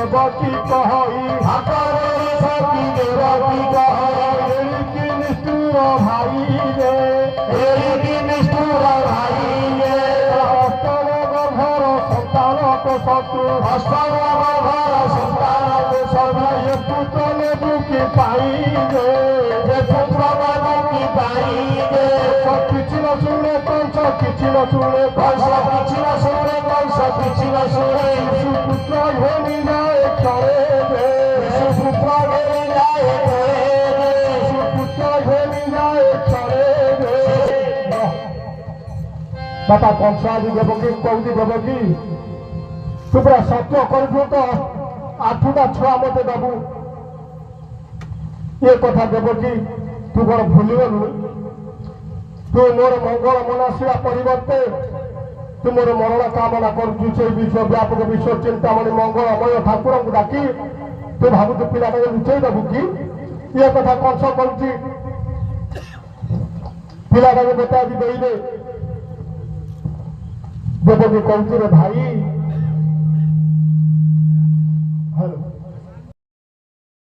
ଦେବକୀ କହଇ ହାତରେ ସଖୀ ଦେବକୀ କହଇ ଏଣିକି ନିଷ୍ଠୁର ଭାଇରେ ଏଣିକି ନିଷ୍ଠୁର ଭାଇରେ ଅଷ୍ଟମ ଗର୍ଭର ସନ୍ତାନକ ଶତ୍ରୁ ଅଷ୍ଟମ ଗର୍ଭର ସନ୍ତାନକୁ ସବୁ ଏ ପୁତ୍ର ନେବୁ କି ପାଇରେ ଏ ପୁତ୍ର ନେବୁ କି ପାଇରେ କିଛି ନ ଶୁଣେ କଂସ କିଛି ନ ଶୁଣେ କଂସ କିଛି ନ ଶୁଣେ କଂସ କିଛି ନ ଶୁଣେ ସୁପୁତ୍ର ଘେନି ଯାଏ କ୍ଷଣେ ସୁପୁତ୍ର ଘେନି ଯାଏ ସୁପୁତ୍ର ଘେନି ଯାଏ କ୍ଷଣେ ବାପା କଂସ ଆଜି ଦେବକୀ କହୁଛି ଦେବକୀ ତୁ ପୁରା ସତ୍ୟ କରିବୁ ତ 8ଟା ଛୁଆ ମତେ ଦେବୁ ଏ କଥା ଦେବକୀ ତୁ କଣ ଭୁଲିଗଲୁ ତୁ ମୋର ମଙ୍ଗଳ ମନାସିବା ପରିବର୍ତ୍ତେ ତୁ ମୋର ମରଣ କାମନା କରୁଛୁ ସେଇ ବିଶ୍ୱ ବ୍ୟାପକ ବିଶ୍ୱ ଚିନ୍ତାମଣି ମଙ୍ଗଳମୟ ଠାକୁରଙ୍କୁ ଡାକି ତୁ ଭାବୁଛୁ ପିଲାଟାକୁ ଲୁଚେଇ ଦେବୁ କି ଏ କଥା କଂସ କରୁଛି ପିଲାଟାକୁ ବେଟା ଆଜି ଦେଇଦେ ଦେବକୀ କହୁଛି ରେ ଭାଇ